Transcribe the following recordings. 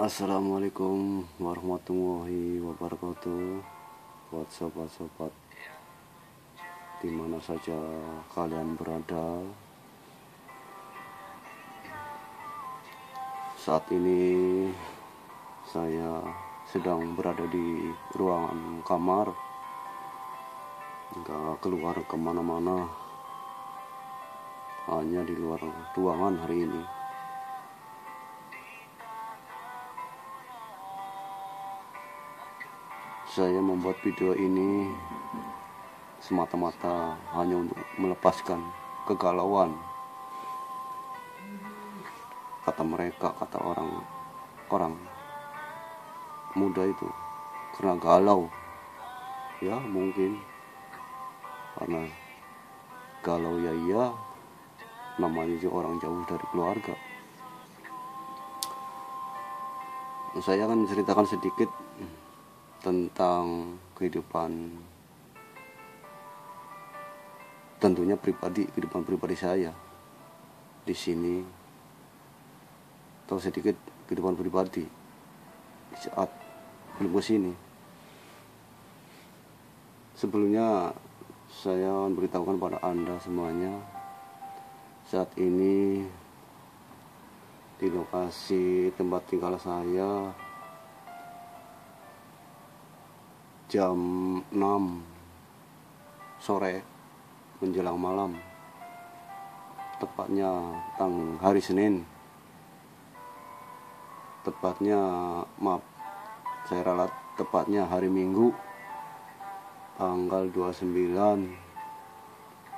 Assalamualaikum warahmatullahi wabarakatuh. Buat sobat-sobat dimana saja kalian berada, saat ini saya sedang berada di ruangan kamar, nggak keluar kemana-mana, hanya di luar ruangan hari ini. Saya membuat video ini semata-mata hanya untuk melepaskan kegalauan. Kata orang muda itu karena galau. Ya mungkin karena galau ya iya, namanya juga orang jauh dari keluarga. Saya akan menceritakan sedikit tentang kehidupan pribadi saya di sini, atau sedikit kehidupan pribadi saat belum ke sini. Sebelumnya saya akan beritahukan pada Anda semuanya, saat ini di lokasi tempat tinggal saya jam 6 sore menjelang malam, tepatnya hari Senin, tepatnya hari Minggu tanggal 29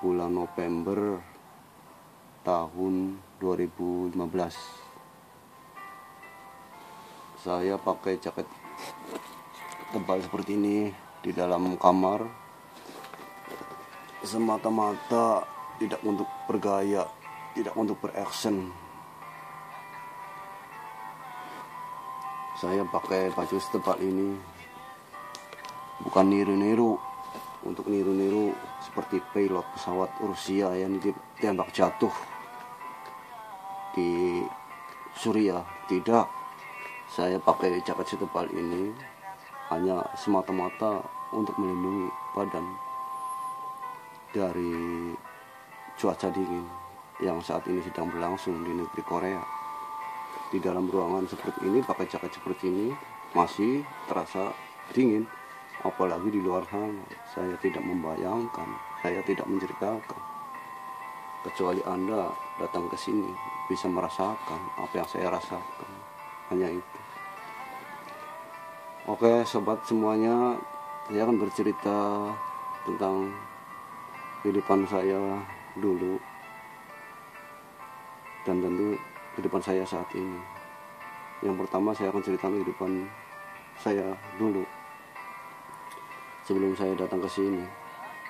bulan November tahun 2015. Saya pakai jaket tebal seperti ini di dalam kamar, semata-mata tidak untuk bergaya, tidak untuk beraction. Saya pakai baju setebal ini bukan niru-niru, untuk niru-niru seperti pilot pesawat Rusia yang ditembak jatuh di Suriah. Tidak, saya pakai jaket setebal ini hanya semata-mata untuk melindungi badan dari cuaca dingin yang saat ini sedang berlangsung di negeri Korea. Di dalam ruangan seperti ini, pakai jaket seperti ini masih terasa dingin, apalagi di luar sana. Saya tidak membayangkan, saya tidak menceritakan, kecuali Anda datang ke sini bisa merasakan apa yang saya rasakan. Hanya itu. Oke sobat semuanya, saya akan bercerita tentang kehidupan saya dulu dan tentu kehidupan saya saat ini. Yang pertama saya akan ceritakan kehidupan saya dulu sebelum saya datang ke sini.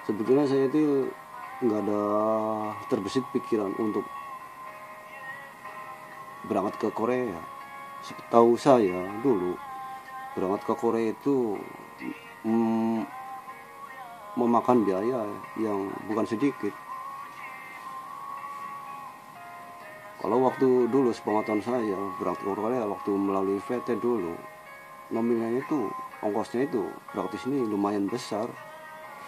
Sebetulnya saya itu nggak ada terbesit pikiran untuk berangkat ke Korea. Setahu saya dulu berangkat ke Korea itu memakan biaya yang bukan sedikit. Kalau waktu dulu sepengetahuan saya berangkat ke Korea waktu melalui VT dulu, nominalnya itu, ongkosnya itu berangkat di sini lumayan besar,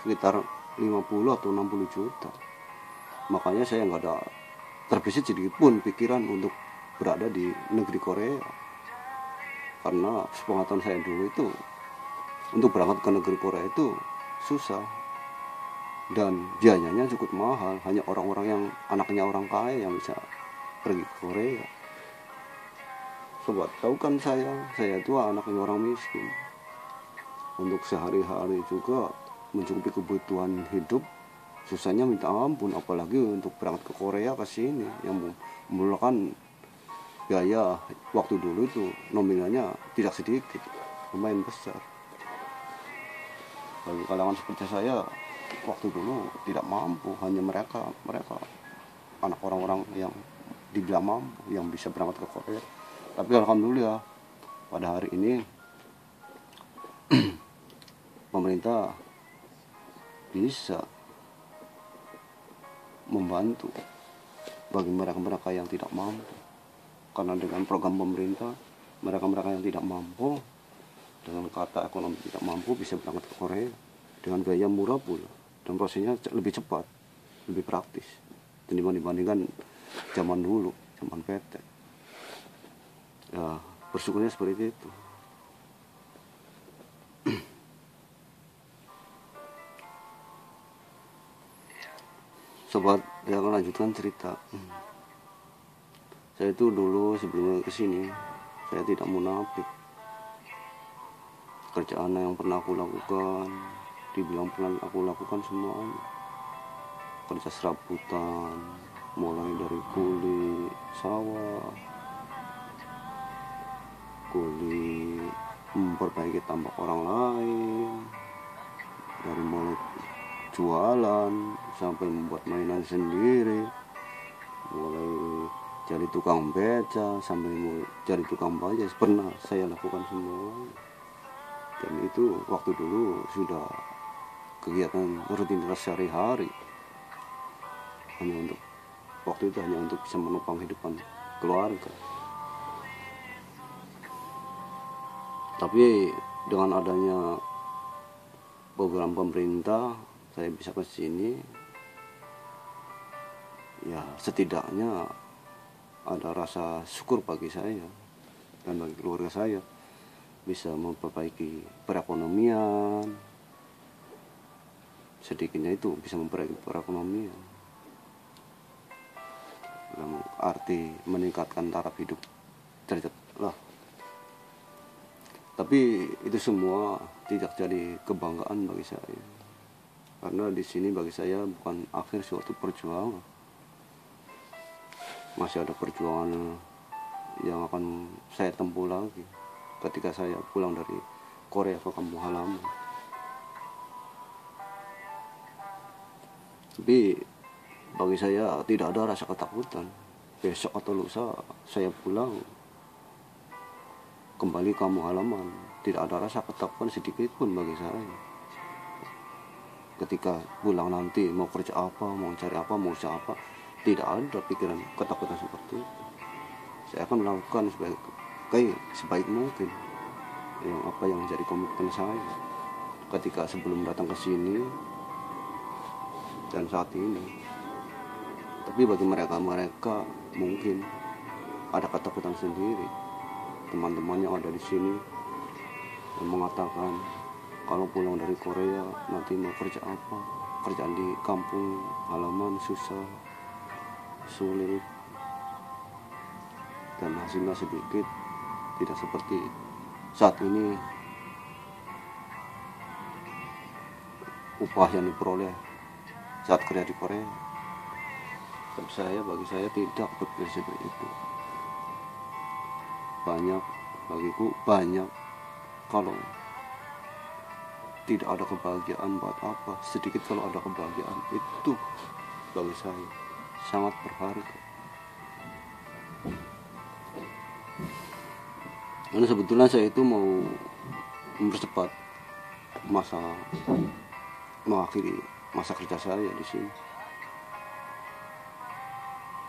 sekitar 50 atau 60 juta. Makanya saya nggak ada terbesit sedikit pun pikiran untuk berada di negeri Korea. Karena sepengetahuan saya dulu itu untuk berangkat ke negeri Korea itu susah dan biayanya cukup mahal. Hanya orang-orang yang anaknya orang kaya yang bisa pergi ke Korea. Sobat tahu kan saya itu anaknya orang miskin. Untuk sehari-hari juga mencukupi kebutuhan hidup susahnya minta ampun, apalagi untuk berangkat ke Korea ke sini yang memerlukan biaya waktu dulu itu nominalnya tidak sedikit, lumayan besar. Bagi kalangan seperti saya waktu dulu tidak mampu, hanya mereka anak orang-orang yang dibilang mampu yang bisa berangkat ke Korea. Tapi alhamdulillah pada hari ini pemerintah bisa membantu bagi mereka yang tidak mampu. Karena dengan program pemerintah mereka-mereka yang tidak mampu, dengan kata ekonomi tidak mampu, bisa berangkat ke Korea dengan biaya murah pula, dan prosesnya lebih cepat, lebih praktis dan dibandingkan zaman dulu, zaman PT. Ya, bersyukurnya seperti itu. Sobat, saya akan lanjutkan cerita. Saya itu dulu sebelum kesini, saya tidak munafik. Kerjaan yang pernah aku lakukan, dibilang pernah aku lakukan semuanya. Kerja serabutan, mulai dari kuli sawah, kuli memperbaiki tambak orang lain, dari mulai jualan sampai membuat mainan sendiri, mulai jadi tukang beca sampai jadi tukang bajas, pernah saya lakukan semua. Dan itu waktu dulu sudah kegiatan rutinitas sehari-hari, hanya untuk waktu itu hanya untuk bisa menopang kehidupan keluarga. Tapi dengan adanya program pemerintah, saya bisa ke sini. Ya, setidaknya ada rasa syukur bagi saya dan bagi keluarga saya, bisa memperbaiki perekonomian. Sedikitnya itu bisa memperbaiki perekonomian, dalam arti meningkatkan taraf hidup derajat lah. Tapi itu semua tidak jadi kebanggaan bagi saya, karena di sini bagi saya bukan akhir suatu perjuangan. Masih ada perjuangan yang akan saya tempuh lagi ketika saya pulang dari Korea ke kampung halaman. Tapi bagi saya tidak ada rasa ketakutan. Besok atau lusa saya pulang kembali kampung halaman, tidak ada rasa ketakutan sedikit pun bagi saya. Ketika pulang nanti mau kerja apa, mau cari apa, mau usaha apa, tidak ada pikiran ketakutan seperti itu. Saya akan melakukan sebaik mungkin apa yang menjadi komitmen saya ketika sebelum datang ke sini dan saat ini. Tapi bagi mereka mungkin ada ketakutan sendiri. Teman-teman yang ada di sini yang mengatakan kalau pulang dari Korea nanti mau kerja apa, kerjaan di kampung halaman susah, sulit, dan hasilnya sedikit, tidak seperti saat ini upah yang diperoleh saat kerja di Korea. Tapi bagi saya tidak berpikir seperti itu. Bagiku banyak, kalau tidak ada kebahagiaan buat apa, sedikit kalau ada kebahagiaan itu bagi saya sangat berharga. Karena sebetulnya saya itu mau mempercepat mengakhiri masa kerja saya di sini,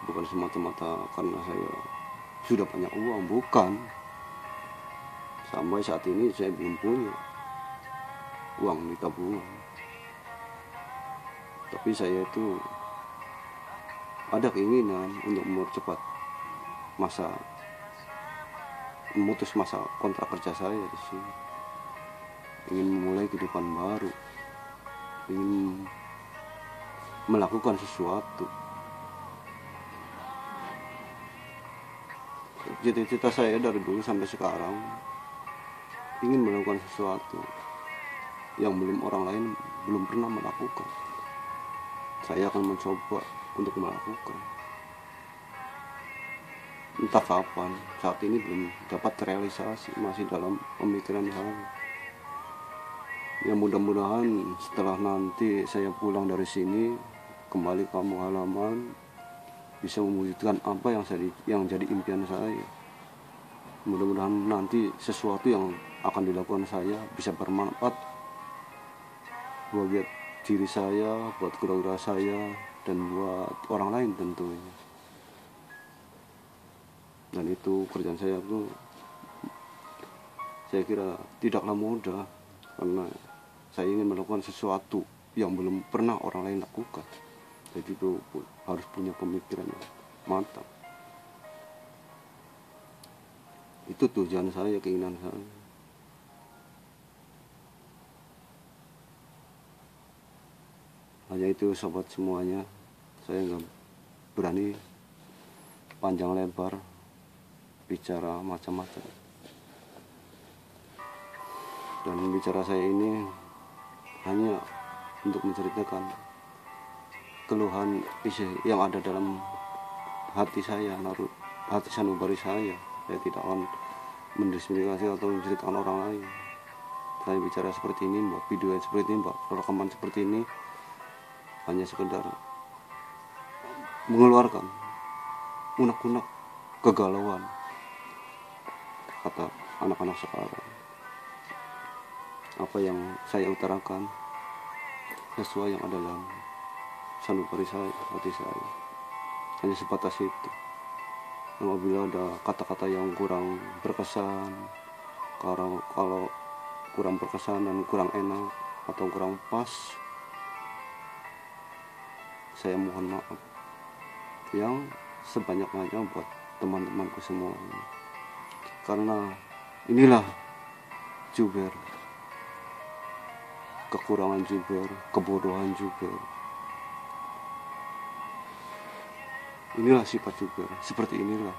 bukan semata-mata karena saya sudah banyak uang, bukan. Sampai saat ini saya belum punya uang di tabungan. Tapi saya itu ada keinginan untuk mempercepat memutus masa kontrak kerja saya di sini. Ingin memulai kehidupan baru, ingin melakukan sesuatu. Cita-cita saya dari dulu sampai sekarang ingin melakukan sesuatu yang orang lain belum pernah melakukan. Saya akan mencoba untuk melakukan. Entah kapan, saat ini belum dapat terrealisasi, masih dalam pemikiran saya. Ya mudah-mudahan setelah nanti saya pulang dari sini kembali ke kampung halaman, bisa mewujudkan apa yang jadi impian saya. Mudah-mudahan nanti sesuatu yang akan dilakukan saya bisa bermanfaat buat diri saya, buat keluarga saya, dan buat orang lain tentunya. Dan itu kerjaan saya itu saya kira tidaklah mudah, karena saya ingin melakukan sesuatu yang belum pernah orang lain lakukan. Jadi itu harus punya pemikiran yang matang. Itu tujuan saya, keinginan saya. Hanya itu sobat semuanya, saya nggak berani panjang lebar bicara macam-macam. Dan bicara saya ini hanya untuk menceritakan keluhan isi yang ada dalam hati saya, hati sanubari saya. Saya tidak akan mendiskriminasi atau menceritakan orang lain. Saya bicara seperti ini, buat video seperti ini, buat rekaman seperti ini, hanya sekedar mengeluarkan unek-unek kegalauan kata anak-anak sekarang. Apa yang saya utarakan sesuai yang ada dalam sanubari saya, hati saya. Hanya sebatas itu. Apabila ada kata-kata yang kurang berkesan, kalau kurang berkesan dan kurang enak atau kurang pas, saya mohon maaf yang sebanyak-banyaknya buat teman-temanku semua. Karena inilah Juber, kekurangan Juber, kebodohan Juber. Inilah sifat Juber, seperti inilah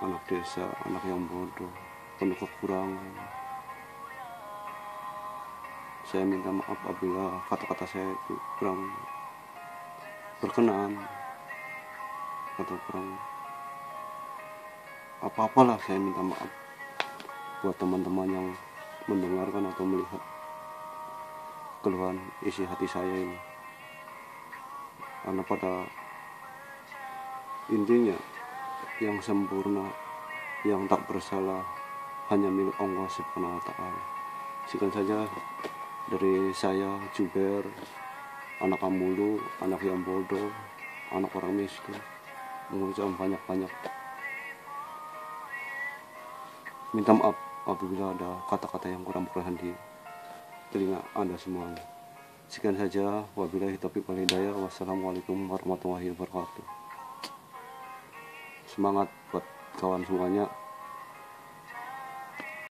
anak desa, anak yang bodoh, penuh kekurangan. Saya minta maaf apabila kata-kata saya itu kurang berkenan atau kurang apa-apalah. Saya minta maaf buat teman-teman yang mendengarkan atau melihat keluhan isi hati saya ini. Karena pada intinya yang sempurna, yang tak bersalah hanya milik Allah Subhanahu wa Ta'ala. Sekian saja dari saya, Juber, anak Ambulu, anak yang bodoh, anak orang miskin. Mengucapkan banyak-banyak minta maaf apabila ada kata-kata yang kurang berkenan di telinga Anda semuanya. Sekian saja, wabillahi taufiq wal hidayah. Wassalamualaikum warahmatullahi wabarakatuh. Semangat buat kawan semuanya.